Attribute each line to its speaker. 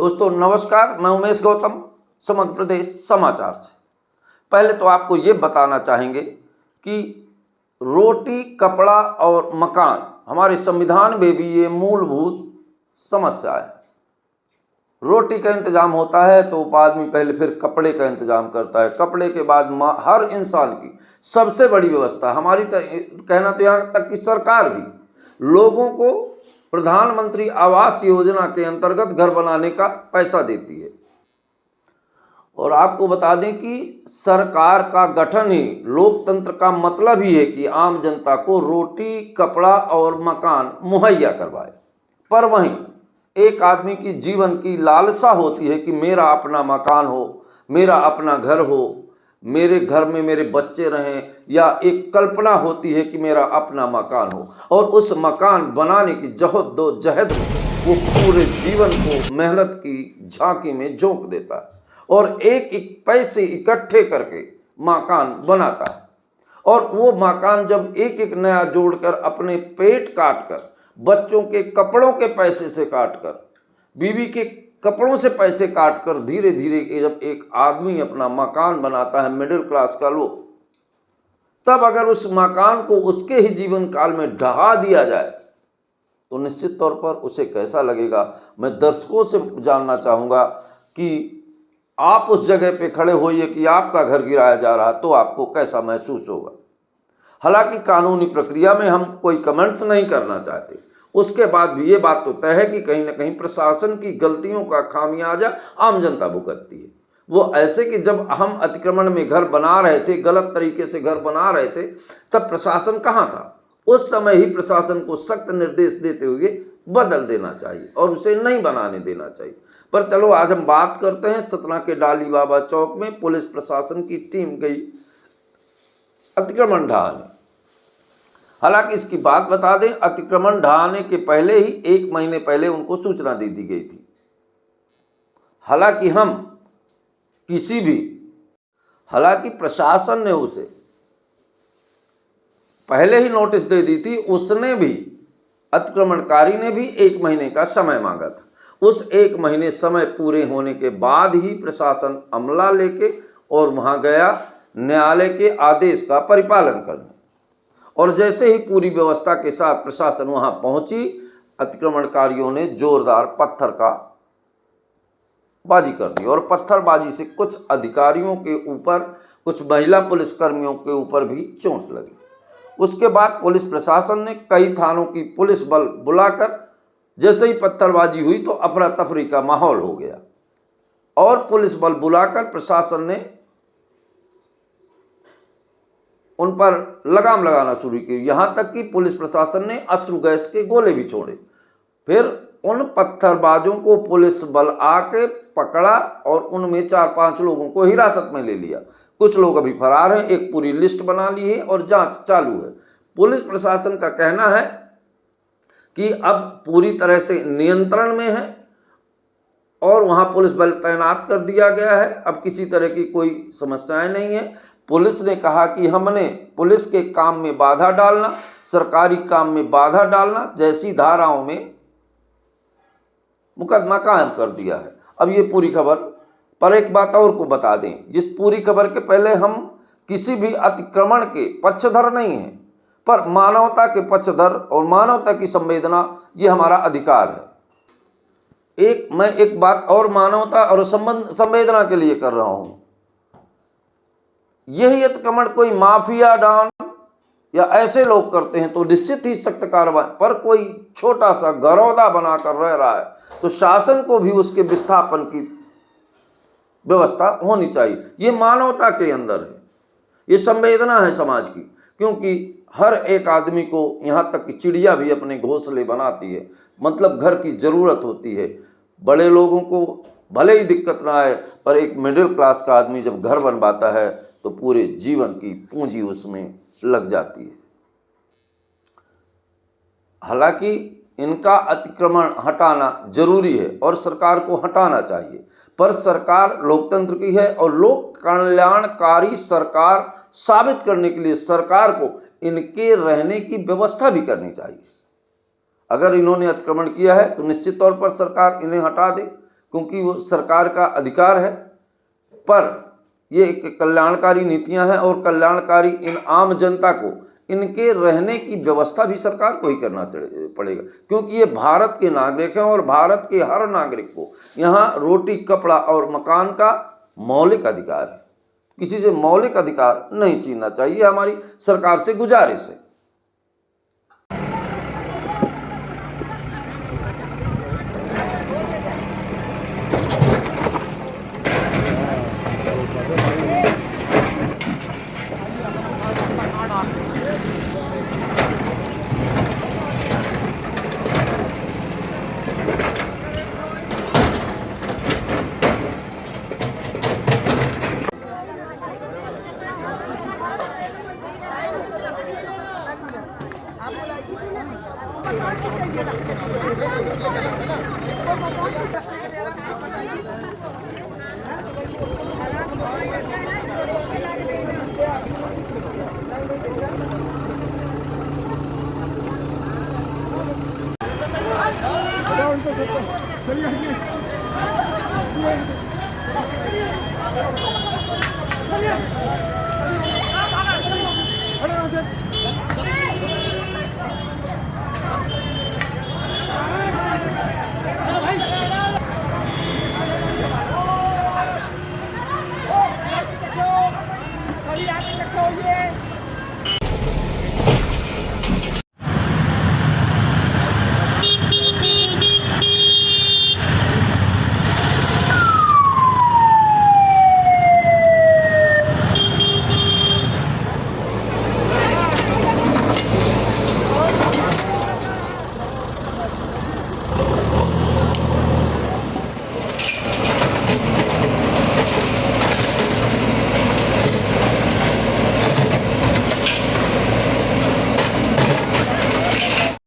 Speaker 1: दोस्तों नमस्कार, मैं उमेश गौतम समग्र प्रदेश समाचार से। पहले तो आपको ये बताना चाहेंगे कि रोटी, कपड़ा और मकान हमारे संविधान में भी ये मूलभूत समस्या है। रोटी का इंतजाम होता है तो आदमी पहले फिर कपड़े का इंतजाम करता है, कपड़े के बाद हर इंसान की सबसे बड़ी व्यवस्था हमारी कहना तो यहाँ तक कि सरकार भी लोगों को प्रधानमंत्री आवास योजना के अंतर्गत घर बनाने का पैसा देती है। और आपको बता दें कि सरकार का गठन ही लोकतंत्र का मतलब ही है कि आम जनता को रोटी, कपड़ा और मकान मुहैया करवाए। पर वहीं एक आदमी की जीवन की लालसा होती है कि मेरा अपना मकान हो, मेरा अपना घर हो, मेरे घर में मेरे बच्चे रहें, या एक कल्पना होती है कि मेरा अपना मकान हो। और उस मकान बनाने की जहद में वो पूरे जीवन को मेहनत की झांकी में झोंक देता है और एक एक पैसे इकट्ठे करके मकान बनाता है। और वो मकान जब एक एक नया जोड़कर अपने पेट काट कर, बच्चों के कपड़ों के पैसे से काट कर, बीवी के कपड़ों से पैसे काट कर धीरे धीरे जब एक आदमी अपना मकान बनाता है, मिडिल क्लास का लोग, तब अगर उस मकान को उसके ही जीवन काल में ढहा दिया जाए तो निश्चित तौर पर उसे कैसा लगेगा। मैं दर्शकों से जानना चाहूँगा कि आप उस जगह पे खड़े होइए कि आपका घर गिराया जा रहा, तो आपको कैसा महसूस होगा। हालांकि कानूनी प्रक्रिया में हम कोई कमेंट्स नहीं करना चाहते, उसके बाद भी ये बात तो तय है कि कहीं ना कहीं प्रशासन की गलतियों का खामियाजा आम जनता भुगतती है। वो ऐसे कि जब हम अतिक्रमण में घर बना रहे थे, गलत तरीके से घर बना रहे थे, तब प्रशासन कहाँ था। उस समय ही प्रशासन को सख्त निर्देश देते हुए बदल देना चाहिए और उसे नहीं बनाने देना चाहिए। पर चलो आज हम बात करते हैं सतना के डाली बाबा चौक में पुलिस प्रशासन की टीम गई अतिक्रमण ढहाने। हालांकि इसकी बात बता दें, अतिक्रमण ढहाने के पहले ही 1 महीने पहले उनको सूचना दे दी गई थी। हालांकि प्रशासन ने उसे पहले ही नोटिस दे दी थी। उसने भी, अतिक्रमणकारी ने भी 1 महीने का समय मांगा था। उस 1 महीने समय पूरे होने के बाद ही प्रशासन अमला लेके और वहां गया न्यायालय के आदेश का परिपालन करने। और जैसे ही पूरी व्यवस्था के साथ प्रशासन वहां पहुंची, अतिक्रमणकारियों ने जोरदार पत्थर का बाजी कर दी और पत्थरबाजी से कुछ अधिकारियों के ऊपर, कुछ महिला पुलिसकर्मियों के ऊपर भी चोट लगी। उसके बाद पुलिस प्रशासन ने कई थानों की पुलिस बल बुलाकर, जैसे ही पत्थरबाजी हुई तो अफरा तफरी का माहौल हो गया और पुलिस बल बुलाकर प्रशासन ने उन पर लगाम लगाना शुरू की। यहाँ तक कि पुलिस प्रशासन ने अश्रु गैस के गोले भी छोड़े। फिर उन पत्थरबाजों को पुलिस बल आके पकड़ा और उनमें 4-5 लोगों को हिरासत में ले लिया। कुछ लोग अभी फरार हैं, एक पूरी लिस्ट बना ली है और जांच चालू है। पुलिस प्रशासन का कहना है कि अब पूरी तरह से नियंत्रण में है और वहां पुलिस बल तैनात कर दिया गया है। अब किसी तरह की कोई समस्याएं नहीं है। पुलिस ने कहा कि हमने पुलिस के काम में बाधा डालना, सरकारी काम में बाधा डालना जैसी धाराओं में मुकदमा कायम कर दिया है। अब ये पूरी खबर, पर एक बात और को बता दें, जिस पूरी खबर के पहले हम किसी भी अतिक्रमण के पक्षधर नहीं हैं, पर मानवता के पक्षधर और मानवता की संवेदना ये हमारा अधिकार है। मैं एक बात और मानवता और संवेदना के लिए कर रहा हूं। यही अतिक्रमण कोई माफिया डॉन या ऐसे लोग करते हैं तो निश्चित ही सख्त कार्रवाई, पर कोई छोटा सा गरौदा बनाकर रह रहा है तो शासन को भी उसके विस्थापन की व्यवस्था होनी चाहिए। ये मानवता के अंदर है, ये संवेदना है समाज की। क्योंकि हर एक आदमी को, यहाँ तक कि चिड़िया भी अपने घोंसले बनाती है, मतलब घर की ज़रूरत होती है। बड़े लोगों को भले ही दिक्कत ना आए, पर एक मिडिल क्लास का आदमी जब घर बनवाता है तो पूरे जीवन की पूंजी उसमें लग जाती है। हालांकि इनका अतिक्रमण हटाना जरूरी है और सरकार को हटाना चाहिए, पर सरकार लोकतंत्र की है और लोक कल्याणकारी सरकार साबित करने के लिए सरकार को इनके रहने की व्यवस्था भी करनी चाहिए। अगर इन्होंने अतिक्रमण किया है तो निश्चित तौर पर सरकार इन्हें हटा दे, क्योंकि वो सरकार का अधिकार है। पर ये एक कल्याणकारी नीतियां हैं और कल्याणकारी इन आम जनता को इनके रहने की व्यवस्था भी सरकार को ही करना पड़ेगा, क्योंकि ये भारत के नागरिक हैं और भारत के हर नागरिक को यहाँ रोटी, कपड़ा और मकान का मौलिक अधिकार है। किसी से मौलिक अधिकार नहीं छीनना चाहिए, हमारी सरकार से गुजारिश है।
Speaker 2: चलिए